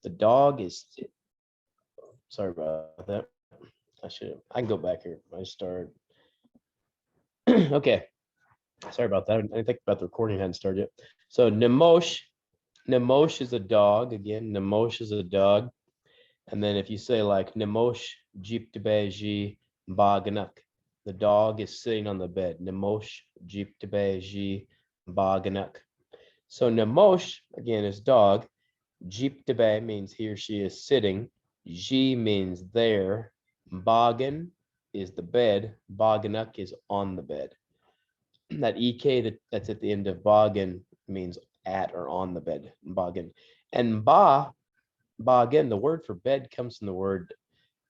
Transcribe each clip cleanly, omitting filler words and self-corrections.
The dog is, sorry about that. I can go back here. I started. Okay. Sorry about that. I didn't think about the recording hadn't started yet. So Nemosh is a dog. Again, Nemosh is a dog. And then if you say like Nemosh Jeeptebeji Baganak, the dog is sitting on the bed. Nemosh Jeeptebeji Baganak. So Nemosh, again, is dog. Jeeptebe means he or she is sitting. Ji means there. Bagan is the bed. Baganak is on the bed. That ek that's at the end of bagan means at or on the bed. Bagan. And ba again, the word for bed comes from the word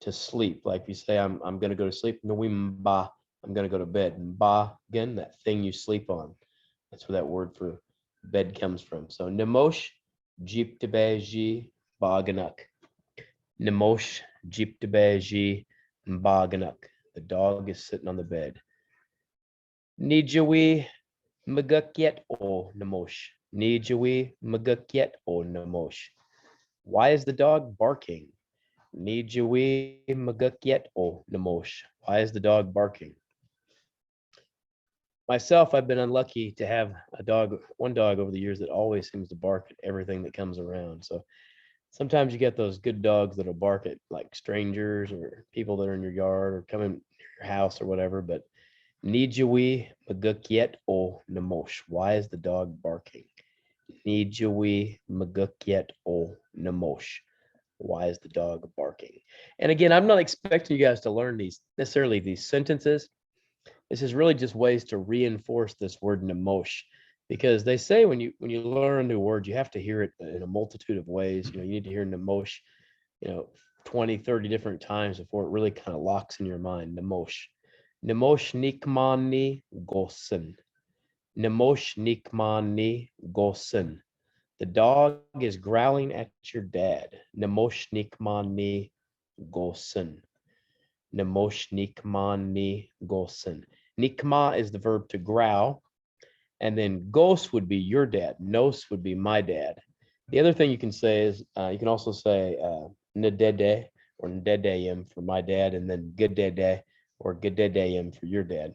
to sleep. Like you say, I'm going to go to sleep. Nawim ba, I'm going to go to bed. Ba again, that thing you sleep on. That's where that word for bed comes from. So Nemosh Jeeptebeji Baganak. Nemosh Jeeptebeji Baganak. The dog is sitting on the bed. Nijawi Magakyet o Nemosh. Nijawi Magakyet o Nemosh. Why is the dog barking? Nijawi Magakyet o Nemosh. Why is the dog barking? Myself, I've been unlucky to have one dog over the years that always seems to bark at everything that comes around. So sometimes you get those good dogs that'll bark at like strangers or people that are in your yard or come in your house or whatever. But Nijawi Magakyet o Nemosh. Why is the dog barking? Nijawi Magakyet o Nemosh. Why is the dog barking? And again, I'm not expecting you guys to learn necessarily these sentences. This is really just ways to reinforce this word Nemosh, because they say when you learn a new word, you have to hear it in a multitude of ways. You need to hear Nemosh, 20, 30 different times before it really kind of locks in your mind. Nemosh. Nemosh nikmani gosen. Nemosh nikmani gosen. The dog is growling at your dad. Nemosh nikmani gosen. Nemosh nikmani gosen. Nikma is the verb to growl. And then gos would be your dad. Nos would be my dad. The other thing you can say is, you can also say nadede or ndedeyim for my dad, and then gedede or gededeyim for your dad.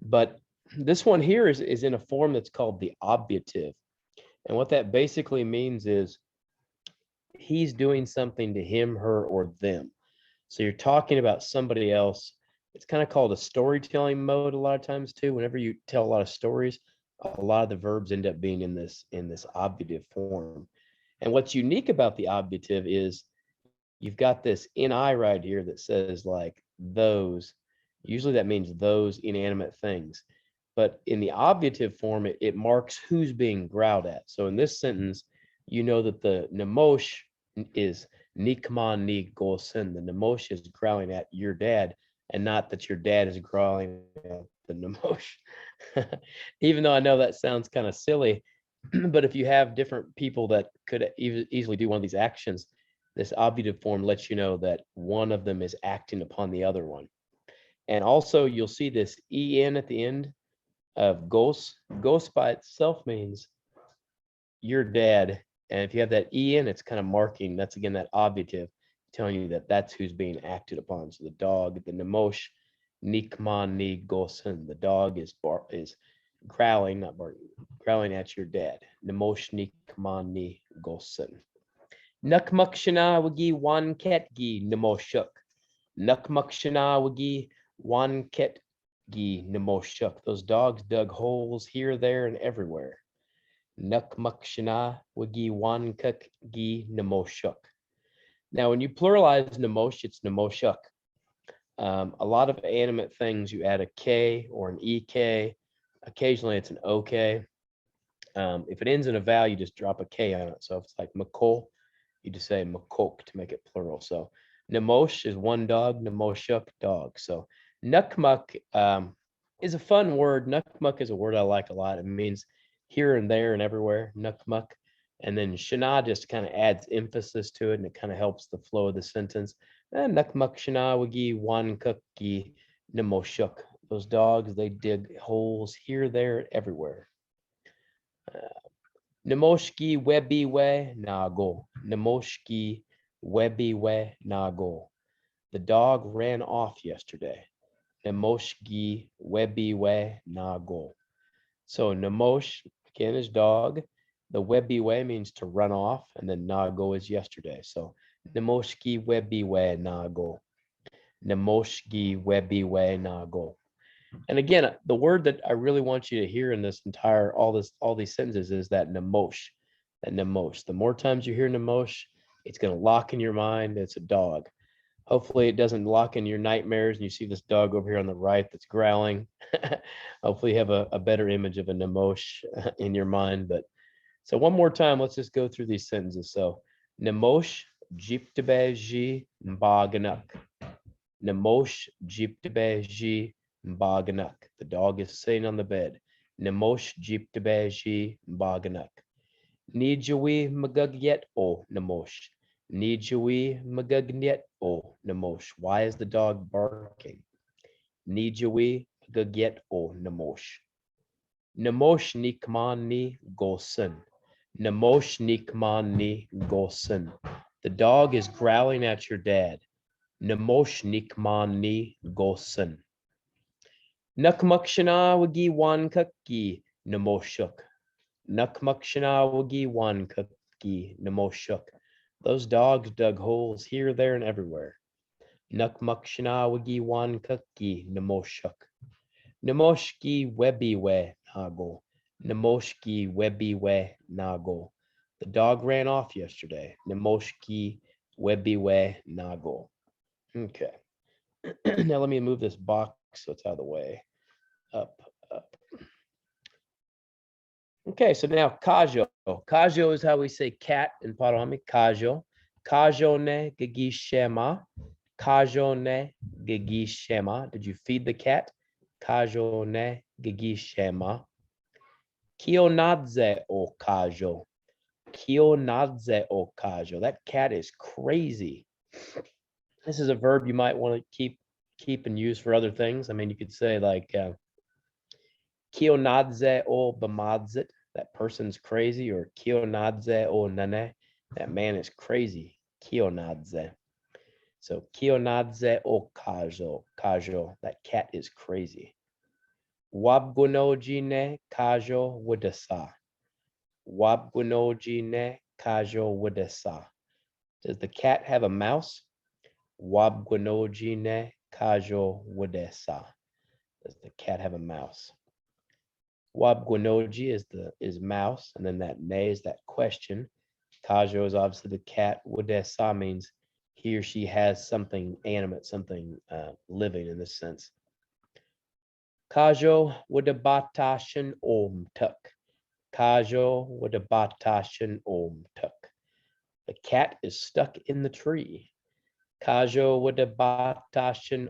But this one here is in a form that's called the obviative. And what that basically means is he's doing something to him, her, or them. So you're talking about somebody else. It's kind of called a storytelling mode a lot of times too. Whenever you tell a lot of stories, a lot of the verbs end up being in this obviative form. And what's unique about the obviative is you've got this ni right here that says like those. Usually that means those inanimate things. But in the obviative form, it marks who's being growled at. So in this sentence, you know that the Nemosh is Nikman ni gosen. The Nemosh is growling at your dad, and not that your dad is growling at the Nemosh. Even though I know that sounds kind of silly, but if you have different people that could easily do one of these actions, this obviative form lets you know that one of them is acting upon the other one. And also you'll see this en at the end of gos. Gos by itself means your dad. And if you have that en, it's kind of marking, that's again that obviative, telling you that that's who's being acted upon. So the dog, the Nemosh, Nikman ni gosen. The dog is growling, not barking, growling at your dad. Nemosh Nikman ni gosen. Nukmukshana wagi wan ketgi Nemoshuk. Nukmukshana wagi wan ketgi Nemoshuk. Those dogs dug holes here, there, and everywhere. Nukmukshana wagi wan ketgi Nemoshuk. Now, when you pluralize Nemosh, it's Nemoshuk. A lot of animate things, you add a K or an EK. Occasionally, it's an OK. If it ends in a vowel, you just drop a K on it. So if it's like Makol, you just say Makok to make it plural. So Nemosh is one dog, Nemoshuk, dog. So Nukmuk is a fun word. Nukmuk is a word I like a lot. It means here and there and everywhere, Nukmuk. And then Shana just kind of adds emphasis to it, and it kind of helps the flow of the sentence. Nukmuk Shana wagi wan kukki Nemoshuk. Those dogs, they dig holes here, there, everywhere. Nemoshki webiwe nago. Nemoshki webiwe nago. The dog ran off yesterday. Nemoshki webiwe nago. So Nemosh, again, is dog. The webiwe means to run off, and then nago is yesterday. So Nemoshki webiwe nago. Nemoshki webiwe nago. And again, the word that I really want you to hear in this entire, all these sentences is that nemosh, that nemosh. The more times you hear nemosh, it's going to lock in your mind. It's a dog. Hopefully it doesn't lock in your nightmares and you see this dog over here on the right that's growling. Hopefully you have a better image of a nemosh in your mind. But so one more time, let's just go through these sentences. So nemosh jiptebeji mbaganak. Nemosh jiptebeji mbaganak. The dog is sitting on the bed. Nemosh jiptebeji mbaganak. Nijawi magagyet o nemosh. Nijawi magagnyet o nemosh. Why is the dog barking? Nijawi magagyet o nemosh. Nemosh nikman ni gosen. Nemosh nikman ni gosen. The dog is growling at your dad. Nemosh nikman ni gosen. Nakmakshana wagi wan kaki nemoshuk. Nakmakshana wagi wan kaki nemoshuk. Those dogs dug holes here, there, and everywhere. Nakmakshana wagi wan kaki nemoshuk. Nemoshki webiwe nago. Nemoshki webiwe nago. The dog ran off yesterday. Nemoshki webiwe nago. Okay. Now let me move this box so it's out of the way. Up. Okay, so now kajo. Kajo is how we say cat in Parami. Kajo. Kajo ne gigishema. Kajo ne gigishema. Did you feed the cat? Kajo ne gigishema. Kionadze o kajo. Kionadze o kajo. That cat is crazy. This is a verb you might want to keep and use for other things. I mean, you could say like Kionadze o bamadzit, that person's crazy, or Kionadze o nane, that man is crazy. Kionadze. So Kionadze o kajo, that cat is crazy. Wabgunoji ne kajo wadasa. Wabgunoji ne kajo wadasa. Does the cat have a mouse? Wabgunoji ne kajo wadesa. Does the cat have a mouse? Wabgunoji is mouse, and then that ne is that question. Kajo is obviously the cat. Wadesa means he or she has something animate, something living in this sense. Kajo wadabatashin tuk. Kajo wadabatashin tuk. The cat is stuck in the tree. Kajo wadabatashin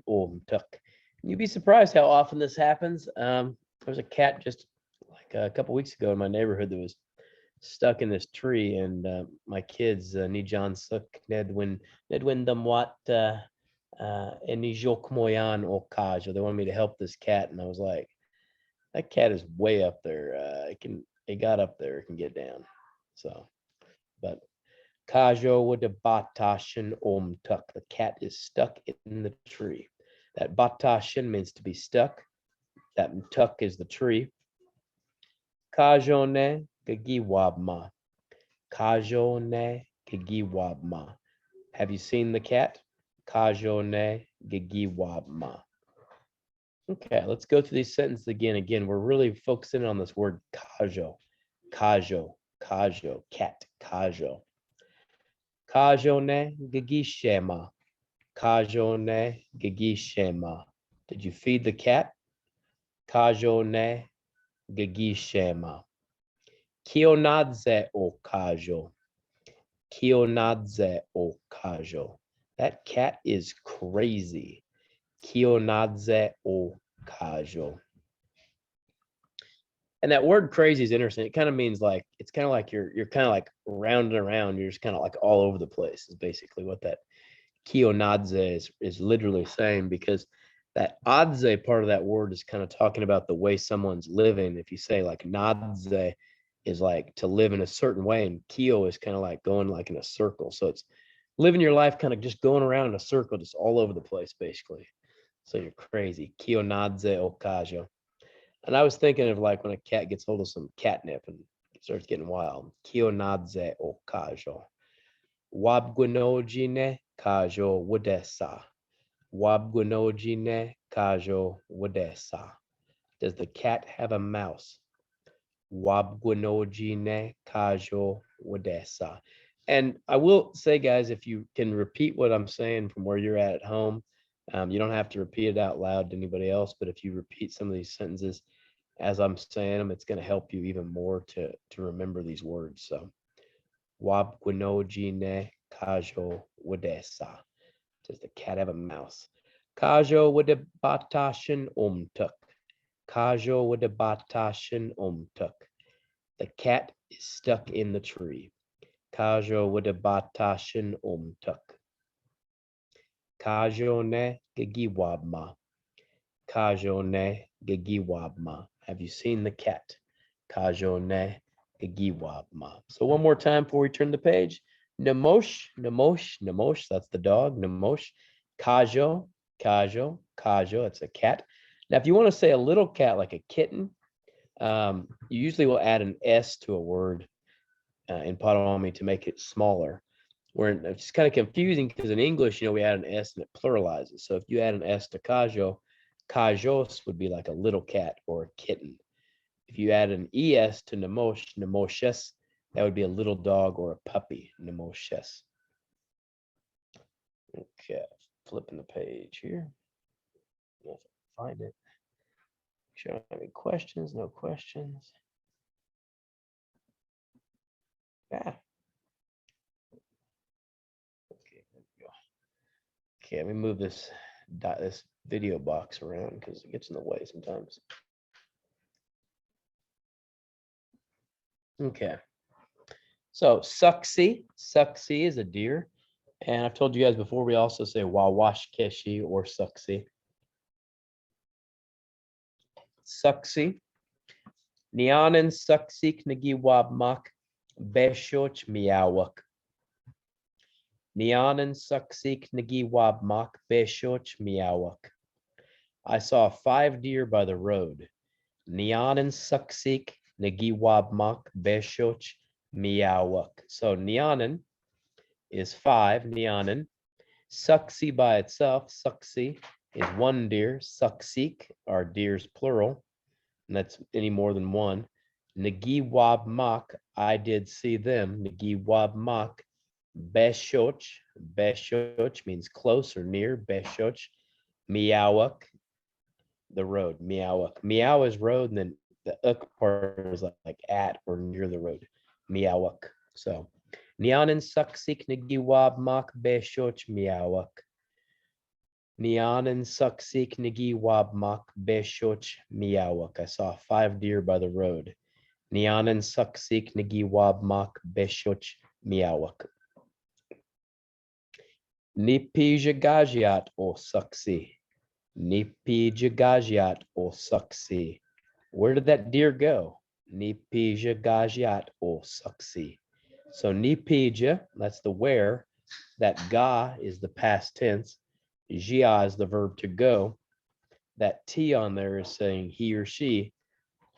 tuk. You'd be surprised how often this happens. There was a cat just like a couple weeks ago in my neighborhood that was stuck in this tree, and my kids, Nijan Suk Nedwin Damwat Enijok Moyan Okajo. They wanted me to help this cat, and I was like, that cat is way up there. It got up there, it can get down. So, but Kajo with the batashin tuk. The cat is stuck in the tree. That batashin means to be stuck. That tuk is the tree. Kajo ne gagiwabma. Kajo ne gagiwabma. Have you seen the cat? Kajo ne gagiwabma. Okay, let's go through these sentences again. Again, we're really focusing on this word kajo. Kajo, kajo, cat, kajo. Kajo ne gagishema. Kajo ne gagishema. Did you feed the cat? Kajo ne gagishema. Kionadze o kajo. Kionadze o kajo. That cat is crazy. Kionadze o kajo. And that word crazy is interesting. It kind of means like, it's kind of like you're kind of like round and around. You're just kind of like all over the place is basically what that kionadze is literally saying, because that adze part of that word is kind of talking about the way someone's living. If you say like nadze, is like to live in a certain way, and kio is kind of like going like in a circle. So it's living your life kind of just going around in a circle, just all over the place, basically. So you're crazy. Kio nadze okajo. And I was thinking of like when a cat gets hold of some catnip and starts getting wild. Kio nadze okajo. Wabgunojine kajo wadesa. Wabgunojine kajo wadesa. Does the cat have a mouse? Wabgunojine kajo wadesa. And I will say, guys, if you can repeat what I'm saying from where you're at home, you don't have to repeat it out loud to anybody else, but if you repeat some of these sentences as I'm saying them, it's going to help you even more to remember these words. So, Wabgunojine kajo wadesa. Does the cat have a mouse? Kajo wadabatashin umtuk. Kajo wadabatashin umtuk. The cat is stuck in the tree. Kajo wadabatashin umtuk. Kajo ne gigiwabma. Kajo ne gigiwabma. Have you seen the cat? Kajo ne gigiwabma. So one more time before we turn the page. Namosh, namosh, namosh. That's the dog. Namosh. Kajo, kajo, kajo. It's a cat. Now, if you want to say a little cat like a kitten, you usually will add an S to a word in Potawatomi to make it smaller. Where it's kind of confusing because in English, we add an S and it pluralizes. So if you add an S to kajo, kajos would be like a little cat or a kitten. If you add an ES to namosh, namoshes, that would be a little dog or a puppy, namoshes. Okay, flipping the page here. If I find it. Sure, I don't have any questions, no questions. Yeah. Okay, there we go. Okay, let me move this video box around because it gets in the way sometimes. Okay. So suxi is a deer. And I've told you guys before, we also say wawashkeshi or suxi. Suxi. Nianan suxik nagiwabmak beshoch miawak. Nianan suxik nagiwabmak beshoch miawak. I saw 5 deer by the road. Nianan suxik nagiwabmak beshoch miawak. So nianan is 5, nianan. Suxi by itself, suxi is 1 deer. Suxik are deers plural, and that's any more than 1. Nagiwabmak, I did see them. Nagiwabmak, beshoch, beshoch means close or near. Beshoch, miawak, the road. Miawak, miaw is road, and then the uk part is like at or near the road. Miawak. So Nianan suksik nagiwabmak beshoch miawak. Nianan suksik nagiwabmak beshoch miawak. I saw 5 deer by the road. Nianan suksik nagiwabmak beshoch miawak. Nipijagajiat o suksi. Nipijagajiat o suksi. Where did that deer go? Nipijagajiat o suksi. So nipija, that's the where. That ga is the past tense. Jia is the verb to go. That T on there is saying he or she.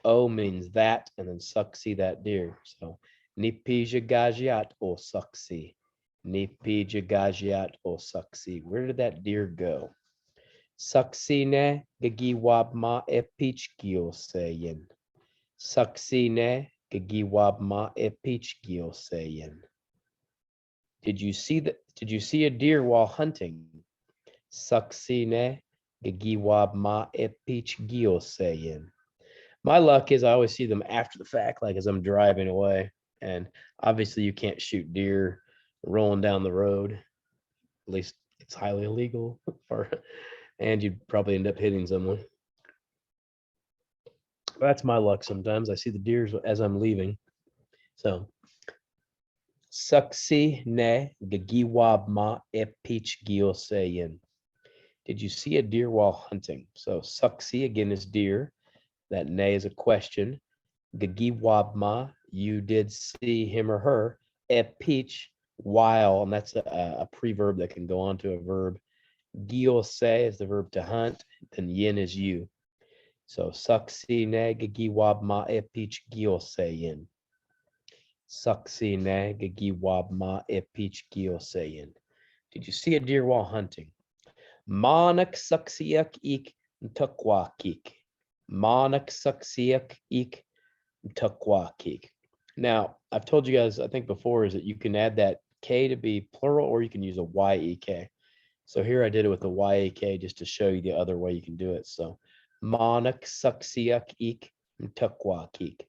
O means that, and then suksi, that deer. So nipija gajiat o suksi. Nipija gajiat o suksi. Where did that deer go? Suksine gagiwabma epichgio sayin. Suksine gagiwabma epichgio sayin. Did you see a deer while hunting? Suksine gagiwabma epichgio sayin. My luck is I always see them after the fact, like as I'm driving away. And obviously you can't shoot deer rolling down the road. At least it's highly illegal. And you'd probably end up hitting someone. That's my luck sometimes. I see the deers as I'm leaving. So Suksi ne gagiwabma epich giosayin. Did you see a deer while hunting? So suksi again is deer. That ne is a question. Gagiwabma, you did see him or her. Peach, while, and that's a preverb that can go on to a verb. Giose is the verb to hunt, then yin is you. So saksi ne giwab ma peach giose yin. Saksi ne giwab ma peach giose yin. Did you see a deer while hunting? Manak saksiak ik mtakwakik. Manak saksiak ik mtakwakik. Now, I've told you guys, I think before, is that you can add that K to be plural, or you can use a YEK. So here I did it with the YEK just to show you the other way you can do it. So Manak saksiak ik mtakwakik.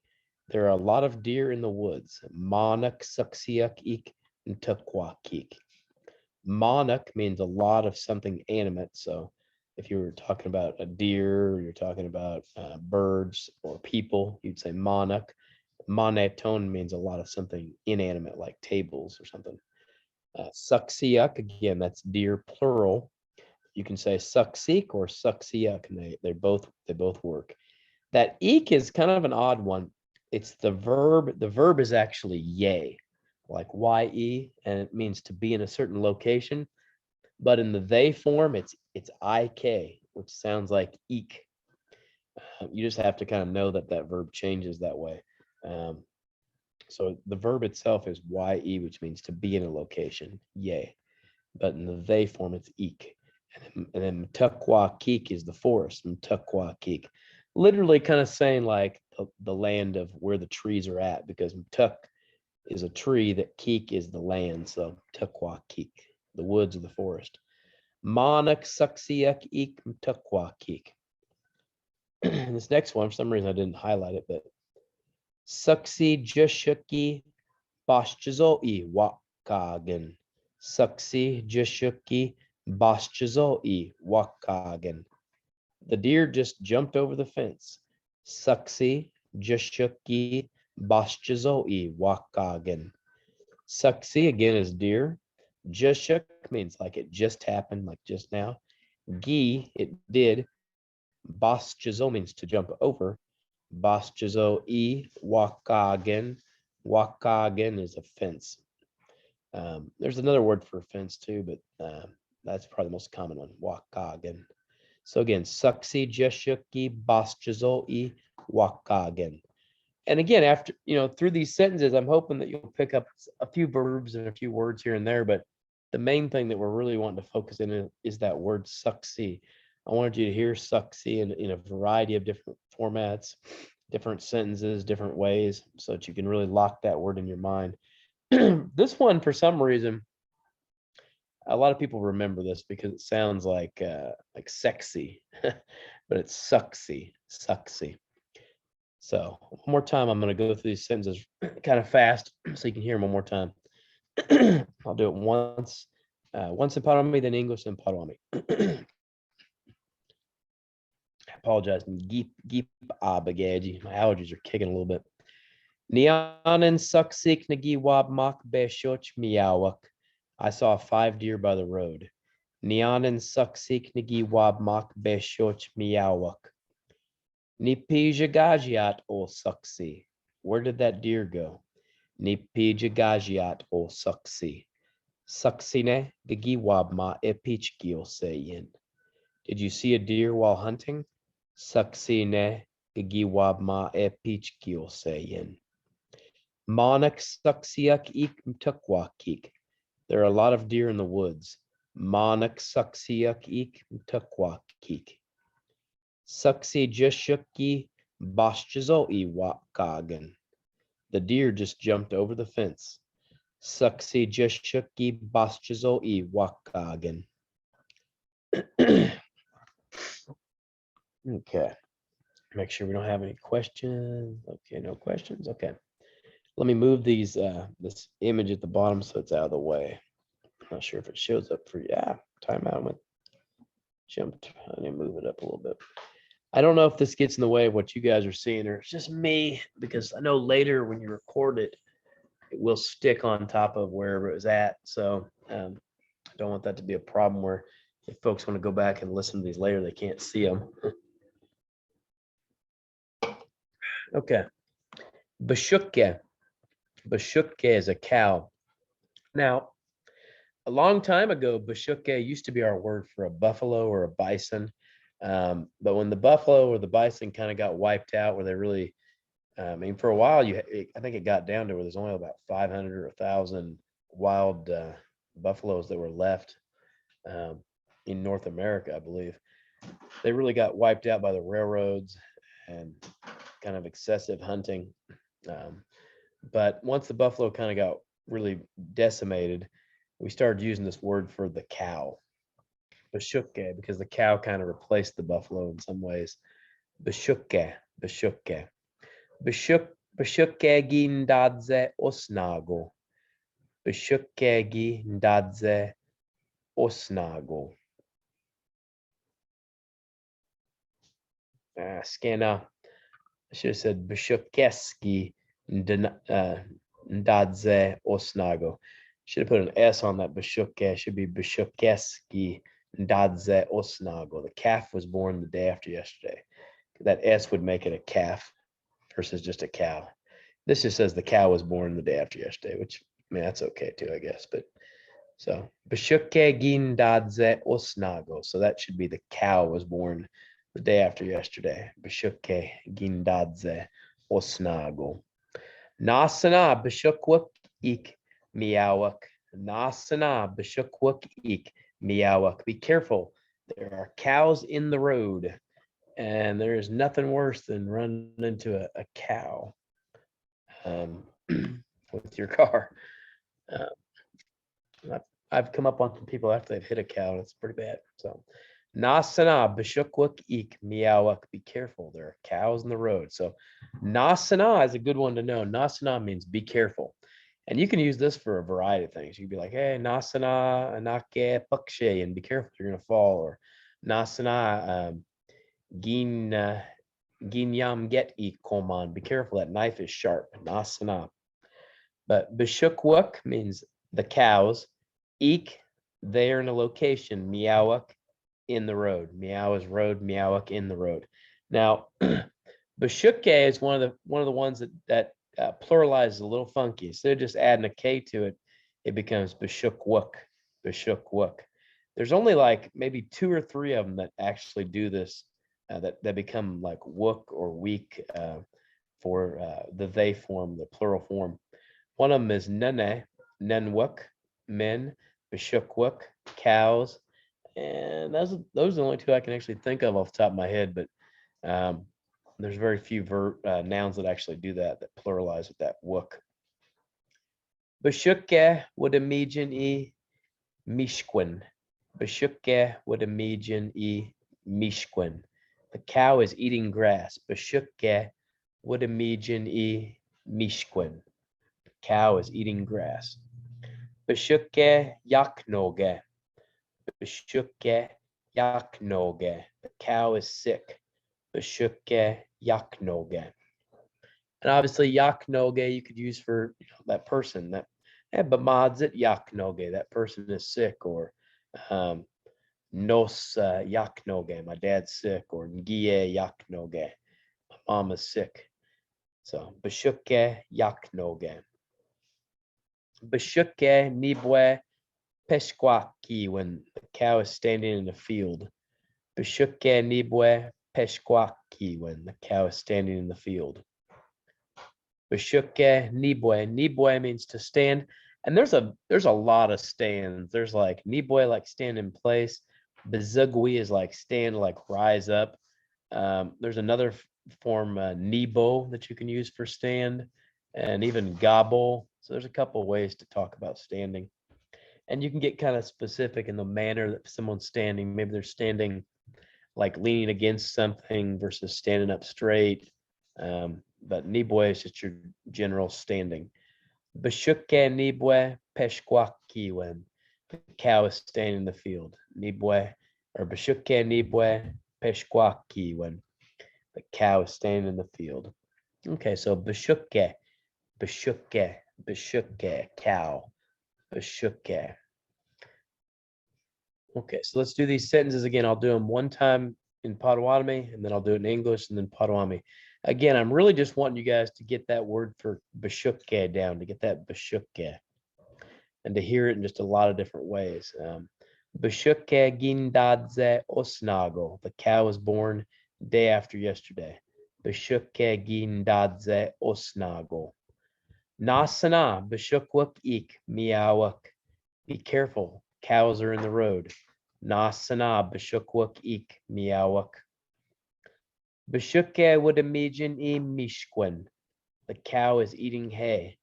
There are a lot of deer in the woods. Manak saksiak ik mtakwakik. Monarch means a lot of something animate. So if you were talking about a deer, or you're talking about birds or people, you'd say monarch. Monotone means a lot of something inanimate, like tables or something. Suksiak, again, that's deer plural. You can say suksik or suksiak, and they both work. That eek is kind of an odd one. It's the verb. The verb is actually ye, like ye, and it means to be in a certain location. But in the they form, it's ik, which sounds like eek. You just have to kind of know that that verb changes that way. So the verb itself is ye, which means to be in a location, yay. But in the they form, it's eek. And then mtukwa keek is the forest, mtukwa keek. Literally kind of saying like the land of where the trees are at, because mtuk is a tree, that keek is the land. So mtukwa keek, the woods of the forest. Manak saksiak ik mtukwa keek. This next one, for some reason I didn't highlight it, but Saksi Jashuki Bashchazoi Wakagan. Saksi Jashuki Bashchazoi Wakagan. The deer just jumped over the fence. Saksi Jashuki Bashchazoi Wakagan. Saksi again is deer. Jashuk means like it just happened, like just now. Gi, it did. Bashchazo means to jump over. Bashchazo e wakagen. Wakagen is a fence. There's another word for fence too, but that's probably the most common one. Wakagen. So again, suksi jeshuki bashchazo e wakagen. And again, after through these sentences, I'm hoping that you'll pick up a few verbs and a few words here and there. But the main thing that we're really wanting to focus in is that word suksi. I wanted you to hear suksi in a variety of different formats, different sentences, different ways, so that you can really lock that word in your mind. This one, for some reason, a lot of people remember this because it sounds like sexy, but it's suksy, suksy. So one more time, I'm going to go through these sentences kind of fast so you can hear them one more time. I'll do it once in Potawatomi, then English, then Potawatomi. I apologize. Geep abagaji. My allergies are kicking a little bit. Nianen suksik nagi wab mak beshoch miawak. I saw 5 deer by the road. Nianen suksik nagi wab mak beshoch miawak. Nipija gajiat ol suksi. Where did that deer go? Nipija gajiat ol suksi. Suksine gagi wab ma epich gil sayin. Did you see a deer while hunting? Saksine gigiwab ma epich gil sayin. Monak saksiak ik mtukwakik. There are a lot of deer in the woods. Monak saksiak ik mtukwakik. Saksi jashuki bashchazoi wakagan. The deer just jumped over the fence. Saksi jashuki bashchazoi wakagan. Okay, make sure we don't have any questions. Okay, no questions. Okay, let me move these this image at the bottom so it's out of the way. I'm not sure if it shows up for you. Yeah, timeout went jumped. I need to move it up a little bit. I don't know if this gets in the way of what you guys are seeing, or it's just me, because I know later when you record it, it will stick on top of wherever it was at. So I don't want that to be a problem where if folks want to go back and listen to these later, they can't see them. Okay. Bashukya. Bashukke is a cow. Now, a long time ago, Bashukke used to be our word for a buffalo or a bison. But when the buffalo or the bison kind of got wiped out, where they really, I mean, for a while, I think it got down to where there's only about 500 or 1,000 wild buffaloes that were left in North America, I believe. They really got wiped out by the railroads and kind of excessive hunting. But once the buffalo kind of got really decimated, we started using this word for the cow, Bashukke, because the cow kind of replaced the buffalo in some ways. Bashukke, Bashukke. Bashukegi ndadze osnago. Bashukegi ndadze osnago. Skena. I should have said Bashukkeski ndadze osnago. Should have put an S on that Bashukke. Should be Bashukkeski ndadze osnago. The calf was born the day after yesterday. That S would make it a calf versus just a cow. This just says the cow was born the day after yesterday, which, I mean, that's okay too, I guess. But so Bashukke gindadze osnago. So that should be the cow was born the day after yesterday. Bashukke gindadze osnago. Nasana bashukwuk ik miawak. Nasana bashukwuk ik miawak. Be careful. There are cows in the road. And there is nothing worse than running into a cow with your car. I've come up on some people after they've hit a cow, and it's pretty bad. So, Nasana Bishukwuk Ik Miawak. Be careful. There are cows in the road. So, Nasana is a good one to know. Nasana means be careful. And you can use this for a variety of things. You can be like, hey, Nasana Anake Pakshe, and be careful, you're going to fall. Or Nasana Ginyam get ik koman. Be careful, that knife is sharp. Nasana. But Bishukwuk means the cows. Ik, they are in a location. Miawak, in the road. Meow is road. Miawak, in the road. Now, Bashukke is one of the ones that pluralizes a little funky. Instead of just adding a K to it, it becomes Bashukwuk. Bashukwuk. There's only like maybe 2 or 3 of them that actually do this. That become like wook or weak for the they form, the plural form. One of them is nene, nenwuk, men, beshukwuk, cows, and those are the only 2 I can actually think of off the top of my head. But there's very few nouns that actually do that pluralize with that wook. Beshukke would imagine e mishquin. Beshukke would imagine e mishquin. The cow is eating grass. Bashukke would imagine e mishquin. The cow is eating grass. Bashukke yaknoge. Bashukke yaknoge. The cow is sick. Bashukke yaknoge. And obviously yaknoge you could use for that person. That bamadzit yaknoge. That person is sick. Or Nos yaknoge, my dad's sick, or Ngie yaknoge, my mom is sick. So Bashukke yaknoge. Bashukke nibwe peshkwaki, when the cow is standing in the field. Bashukke nibwe peshkwaki, when the cow is standing in the field. Bashukke nibwe. Nibwe means to stand. And there's a lot of stands. There's like nibwe, like stand in place. Bezugwi is like stand, like rise up. There's another form, nebo, that you can use for stand, and even gobble. So there's a couple of ways to talk about standing. And you can get kind of specific in the manner that someone's standing. Maybe they're standing like leaning against something versus standing up straight. But nibwe is just your general standing. Bashukke nibwe peshkwaki, when the cow is standing in the field. Nibwe, or Bashukke nibwe peshkwaki, when the cow is standing in the field. Okay, so Bashukke, Bashukke, Bashukke, cow, Bashukke. Okay, so let's do these sentences again. I'll do them one time in Potawatomi, and then I'll do it in English, and then Potawatomi. Again, I'm really just wanting you guys to get that word for bashukke down, to get that bashukke, and to hear it in just a lot of different ways. Bashukke gindadze osnago. The cow was born day after yesterday. Bashukke gindadze osnago. Nasana bashukwak ik miawak. Be careful, cows are in the road. Nasana bashukwak ik miawak. Bashukke would imagine e mishkwen. The cow is eating hay.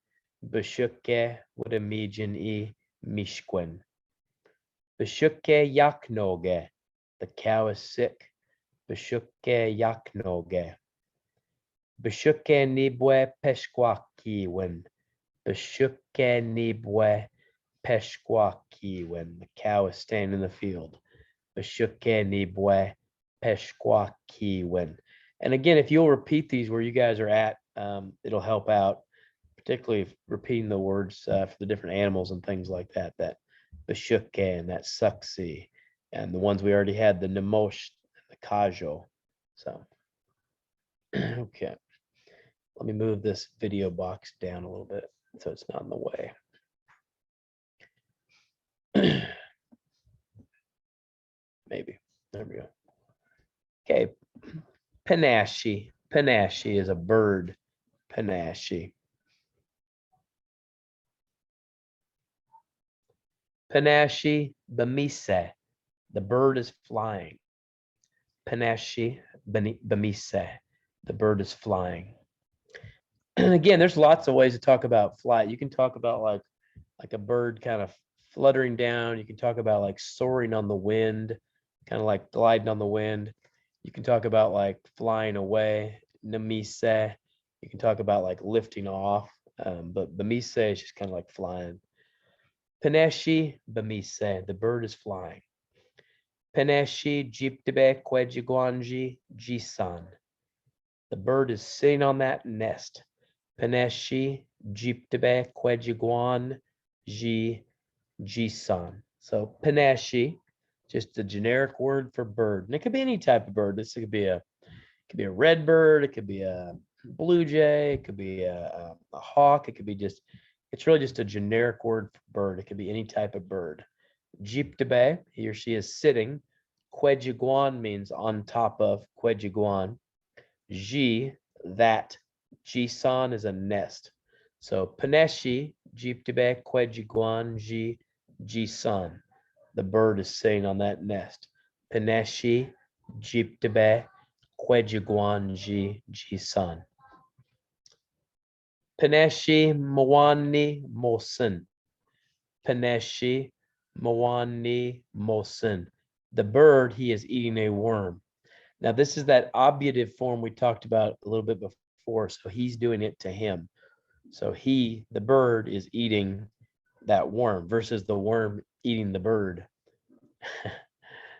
Bashukke would imagine e mishkwen. Bashukke yaknoge. The cow is sick. Bashukke yaknoge. Bashukke nibwe peshkwakiwen. Bashukke nibwe peshkwakiwen. The cow is staying in the field. Bashukke nibwe peshkwakiwen. And again, if you'll repeat these where you guys are at, it'll help out, particularly if repeating the words for the different animals and things like that, that bashukke and that suksi, and the ones we already had, the nemosh, the kajo. So, okay, let me move this video box down a little bit so it's not in the way. Maybe, there we go. Okay, panache. Panache is a bird. Panache. Panache bemise. The bird is flying. Panache bemise. The bird is flying. And again, there's lots of ways to talk about flight. You can talk about like a bird kind of fluttering down. You can talk about like soaring on the wind, kind of like gliding on the wind. You can talk about like flying away, namise. You can talk about like lifting off, but bemise is just kind of like flying. Panache bemise, the bird is flying. Panache jiptebe kwejiguanji jisan. The bird is sitting on that nest. Panache jiptebe kwejiguan jisan. So panache, just a generic word for bird, and it could be any type of bird. This could be a red bird, it could be a blue jay, it could be a hawk, it could be just, it's really just a generic word for bird. It could be any type of bird. Jiptebe, he or she is sitting. Kwejiguan means on top of. Kwejiguan. Ji, that. Jisan is a nest. So panache jiptebe kwejiguan ji jisan. The bird is sitting on that nest. Panache jiptebe kwejiguan ji jisan. Panache mwani mosin. Panache mwani mosin. The bird, he is eating a worm. Now, this is that obviative form we talked about a little bit before. So he's doing it to him. So he, the bird, is eating that worm versus the worm eating the bird.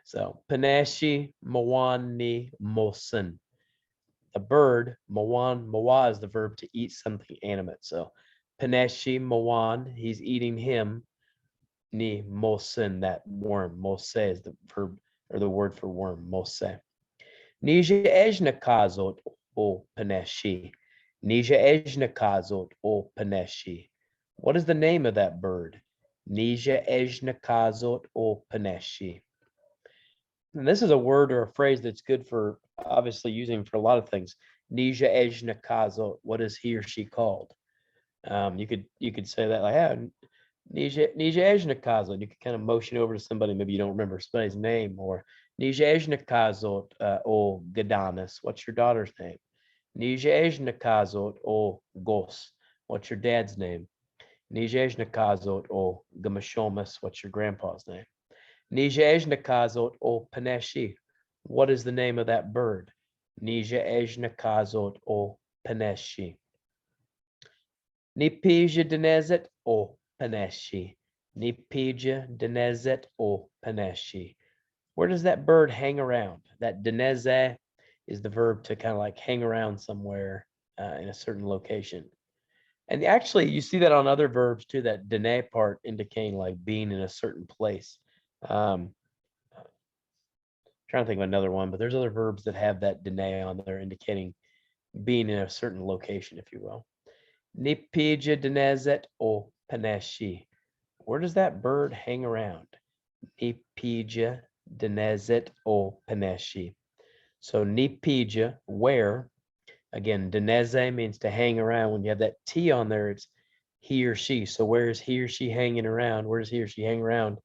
So panache mwani mosin. A bird, mawa is the verb to eat something animate. So panache mawan, he's eating him. Ni mosin, that worm. Mose is the verb or the word for worm. Mose. Nija ejna kazot o panache. Nija ejna kazot o panache. What is the name of that bird? Nija ejna kazot o panache. And this is a word or a phrase that's good for obviously using for a lot of things. Nija ejna kazot. What is he or she called? You could say that like, yeah, Nija ejna kazot. You could kind of motion over to somebody, maybe you don't remember somebody's name, or Nija ejna kazot o Gadanis. What's your daughter's name? Nija ejna kazot o Gos. What's your dad's name? Nija ejna kazot o Gamashomas. What's your grandpa's name? Nija ejna kazot o panache. What is the name of that bird? Nija ejna kazot o panache. Nipija denezet o panache. Nipija denezet o panache. Where does that bird hang around? That deneze is the verb to kind of like hang around somewhere in a certain location. And actually, you see that on other verbs too, that dene part indicating like being in a certain place. Trying to think of another one, but there's other verbs that have that dene on there indicating being in a certain location, if you will. Nipija denezet o paneshi. Where does that bird hang around? Nipija denezet o paneshi. So nipija, where? Again, deneze means to hang around. When you have that T on there, it's he or she. So where is he or she hanging around? Where does he or she hang around?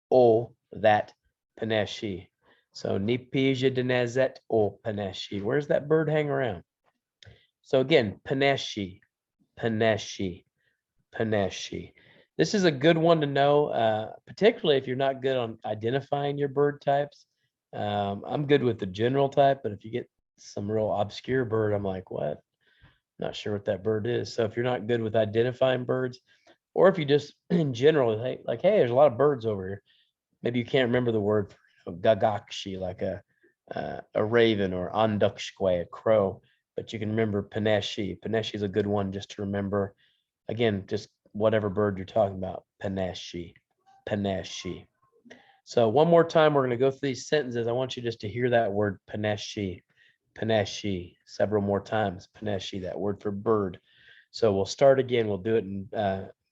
O, that paneshi. So nipija denezet o paneshi. Where's that bird hang around? So again, paneshi, paneshi, paneshi. This is a good one to know, particularly if you're not good on identifying your bird types. I'm good with the general type, but if you get some real obscure bird, I'm like, what? Not sure what that bird is. So if you're not good with identifying birds, or if you just in general, like, hey, there's a lot of birds over here. Maybe you can't remember the word for gagakshi, like a raven, or andukshkwe, a crow, but you can remember paneshi. Paneshi is a good one just to remember. Again, just whatever bird you're talking about, paneshi, paneshi. So one more time, we're going to go through these sentences. I want you just to hear that word paneshi, paneshi, several more times. Paneshi, that word for bird. So we'll start again. We'll do it in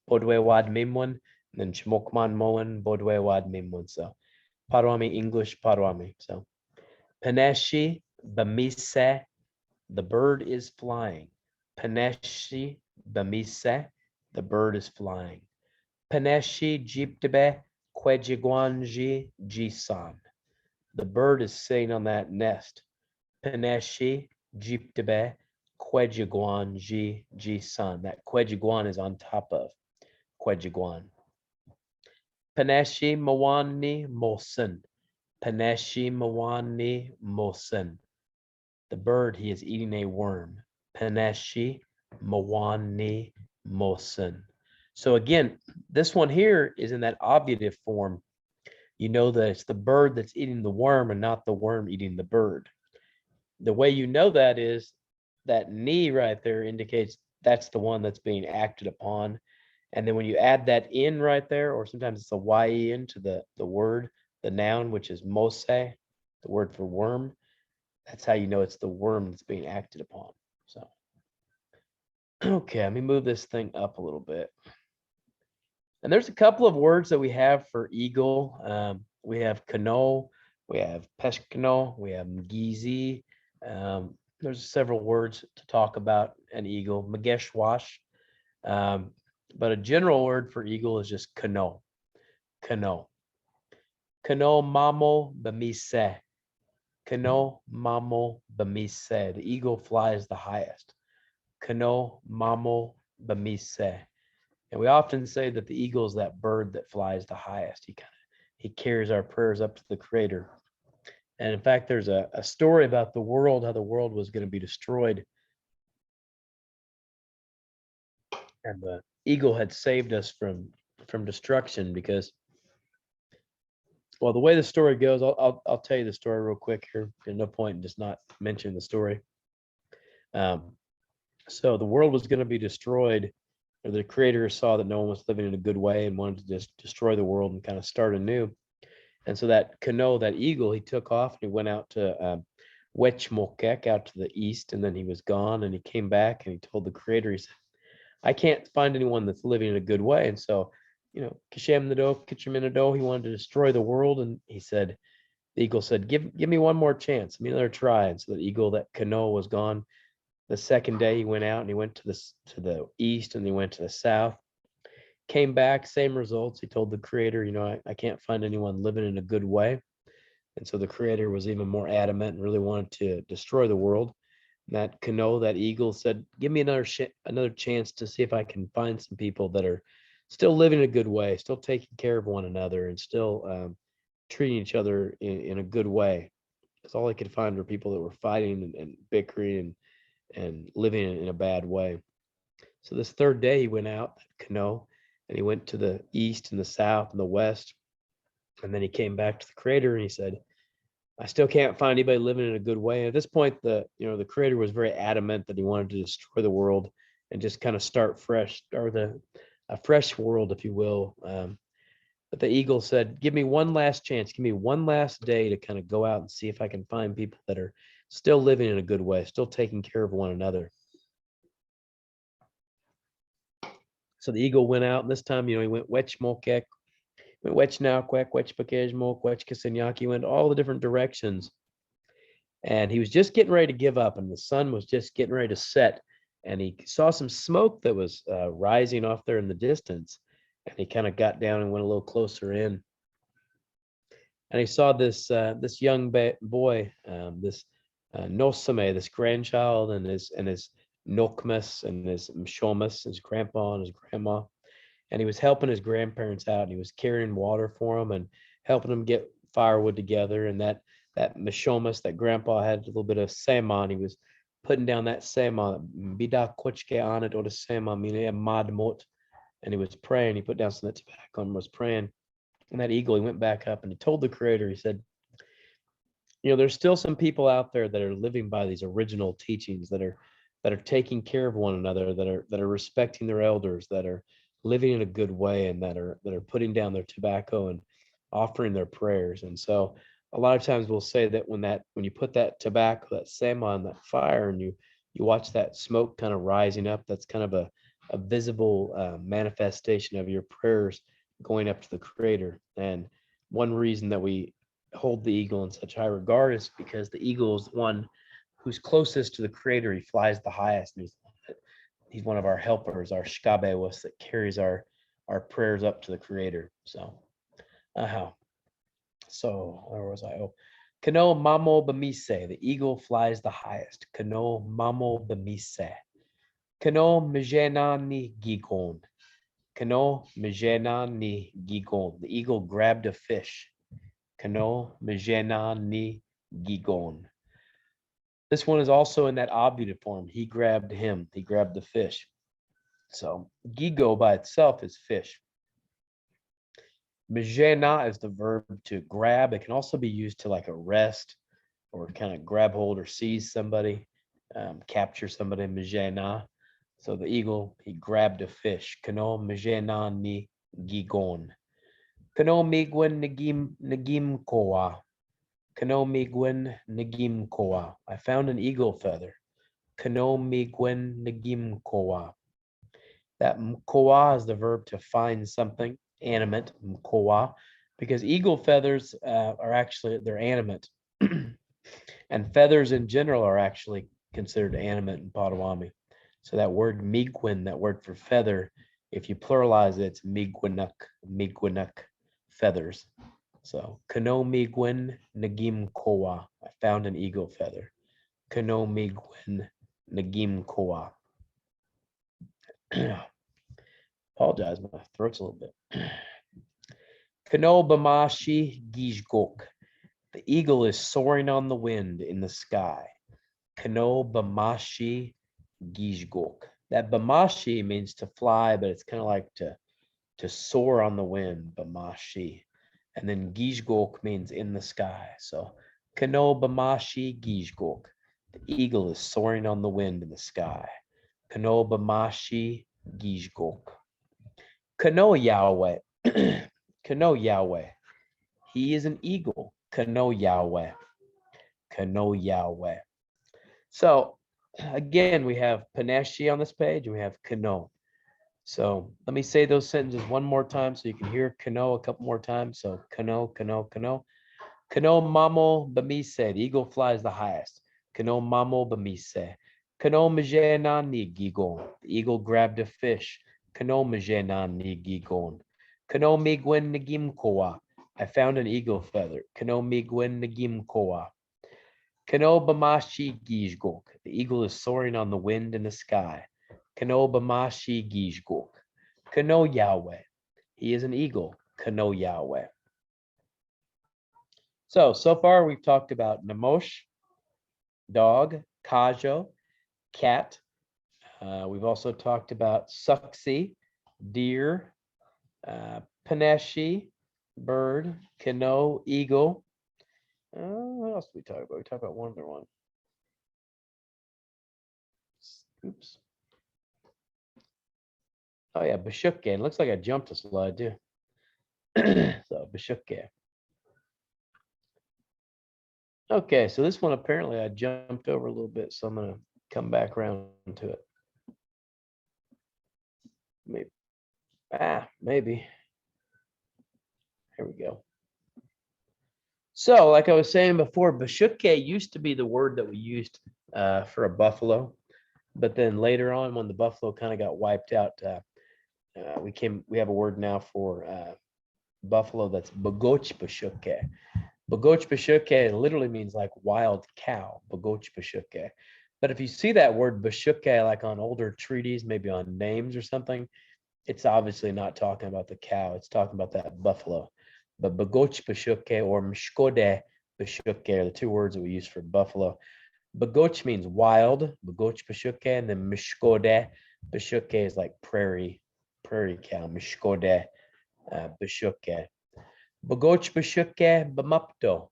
Bodwewadmimwen, and then Chmokmanmoen, Bodwewadmimwen. So Parwami English, Parwami. So paneshi, bamise, the bird is flying. Paneshi, bamise, the bird is flying. Paneshi jiptebe kwejigwanji jisan. The bird is sitting on that nest. Paneshi jiptebe kwejigwanji jisan. That kwejigwan is on top of kwejigwan. Paneshi mawani mosen. Paneshi mawani mosen. The bird, he is eating a worm. Paneshi mawani mosen. So again, this one here is in that obviative form. You know that it's the bird that's eating the worm and not the worm eating the bird. The way you know that is that ni right there indicates that's the one that's being acted upon. And then when you add that in right there, or sometimes it's a ye into the word, the noun, which is mose, the word for worm, that's how you know it's the worm that's being acted upon. So, okay, let me move this thing up a little bit. And there's a couple of words that we have for eagle. We have kano, we have peshkano, we have mgizi. There's several words to talk about an eagle, mageshwash. But a general word for eagle is just kano, kano. Kano mamo bamise. Kano mamo bamise. The eagle flies the highest. Kano mamo bamise. And we often say that the eagle is that bird that flies the highest. He carries our prayers up to the Creator. And in fact, there's a story about the world, how the world was going to be destroyed. And the eagle had saved us from destruction because, well, the way the story goes, I'll tell you the story real quick here. There's no point in just not mentioning the story. So the world was going to be destroyed. The Creator saw that no one was living in a good way and wanted to just destroy the world and kind of start anew. And so that Kano, that eagle, he took off and he went out to Wechmokek, out to the east, and then he was gone. And he came back and he told the Creator, he said, I can't find anyone that's living in a good way. And so, Kishem Nado, Kitchaminado, he wanted to destroy the world. And he said, the eagle said, give me one more chance, give me another try. And so the eagle, that Kano, was gone. The second day he went out and he went to the east and he went to the south, came back, same results. He told the Creator, I can't find anyone living in a good way. And so the Creator was even more adamant and really wanted to destroy the world. And that Kano, that eagle, said, give me another chance to see if I can find some people that are still living in a good way, still taking care of one another, and still treating each other in a good way. Because all he could find were people that were fighting and bickering and living in a bad way. So this third day he went out, Kano, and he went to the east and the south and the west. And then he came back to the Creator and he said, I still can't find anybody living in a good way. At this point, the Creator was very adamant that he wanted to destroy the world and just kind of start fresh, or a fresh world, if you will. But the eagle said, give me one last chance. Give me one last day to kind of go out and see if I can find people that are still living in a good way, still taking care of one another. So the eagle went out, and this time, he went Wechmokek, went Wechnauquek, Wechpakejmok, Wechkasinyaki, went all the different directions. And he was just getting ready to give up, and the sun was just getting ready to set. And he saw some smoke that was rising off there in the distance. And he kind of got down and went a little closer in. And he saw this this young boy, this Nosame, this grandchild, and his Nokmas and his Mshomas, his grandpa and his grandma. And he was helping his grandparents out, and he was carrying water for them and helping them get firewood together. And that Mishomas, that grandpa had a little bit of sema, he was putting down that sema, bida kochke anit or the sema, madmot, and he was praying. He put down some of that tobacco and was praying. And that eagle, he went back up and he told the Creator, he said, there's still some people out there that are living by these original teachings, that are taking care of one another, that are respecting their elders, that are living in a good way, and that are putting down their tobacco and offering their prayers. And so a lot of times we'll say that when you put that tobacco, that sema on that fire, and you watch that smoke kind of rising up, that's kind of a visible manifestation of your prayers going up to the Creator. And one reason that we hold the eagle in such high regard is because the eagle is the one who's closest to the Creator. He flies the highest, and he's one of our helpers, our shkabewas, that carries our prayers up to the Creator. So where was I? Kano mamo bamise, the eagle flies the highest. Kano mamo bamise. Kano mejena ni gigon. Kano mejena ni gigon. The eagle grabbed a fish. Kano mejena ni gigon. This one is also in that obligative form. He grabbed him. He grabbed the fish. So gigo by itself is fish. Mejena is the verb to grab. It can also be used to like arrest or kind of grab hold or seize somebody, capture somebody. Mejena. So the eagle, he grabbed a fish. Kano mejena ni gigon. Kano migwen nagim koa. Kano migwen nagim koa. I found an eagle feather. Kano migwen nagim koa. That mkoa is the verb to find something animate, mkoa, because eagle feathers they're animate. And feathers in general are actually considered animate in Potawatomi. So that word migwin, that word for feather, if you pluralize it, it's migwinak, feathers. So kano migwin nagim koa. I found an eagle feather. Kano migwin nagim koa. Apologize, my throat's a little bit. Kano bamashi gijgok. The eagle is soaring on the wind in the sky. Kano bamashi gijgok. That bamashi means to fly, but it's kind of like to soar on the wind, bamashi. And then gijgok means in the sky. So kano bamashi gijgok. The eagle is soaring on the wind in the sky. Kano bamashi gijgok. Kano Yahweh. Kano Yahweh. He is an eagle. Kano Yahweh. Kano Yahweh. So again, we have Paneshi on this page, and we have Kano. So let me say those sentences one more time so you can hear Kano a couple more times. So Kano, Kano, Kano. Kano mamo bamise. The eagle flies the highest. Kano mamo bamise. Kano mejena ni gigon. The eagle grabbed a fish. Kano mejena ni gigon. Kano migwen nagim koa. I found an eagle feather. Kano migwen nagim koa. Kano bamashi gijgok. The eagle is soaring on the wind in the sky. Kano bamashi gijgok. Kano Yahweh. He is an eagle. Kano Yahweh. So far we've talked about Namosh, dog, Kajo, cat. We've also talked about Suksi, deer, Paneshi, bird, Kano, eagle. What else did we talk about? We talked about one other one. Oops. Oh yeah, Bashukke. It looks like I jumped a slide too. So Bashukke. Okay, so this one apparently I jumped over a little bit, so I'm gonna come back around to it. Maybe, maybe. Here we go. So, like I was saying before, Bashuke used to be the word that we used for a buffalo, but then later on, when the buffalo kind of got wiped out, we have a word now for buffalo that's Bagoch Bashuke. Bagoch Bashuke literally means like wild cow, Bagoch Bashuke. But if you see that word Bashuke like on older treaties, maybe on names or something, it's obviously not talking about the cow. It's talking about that buffalo. But Bagoch Bashuke or Mshkode Bashuke are the two words that we use for buffalo. Bagoch means wild, Bagoch Bashuke, and then Mshkode Bashuke is like prairie cow, Mshkode Bashuke. Bagoch Bashuke Bamupto.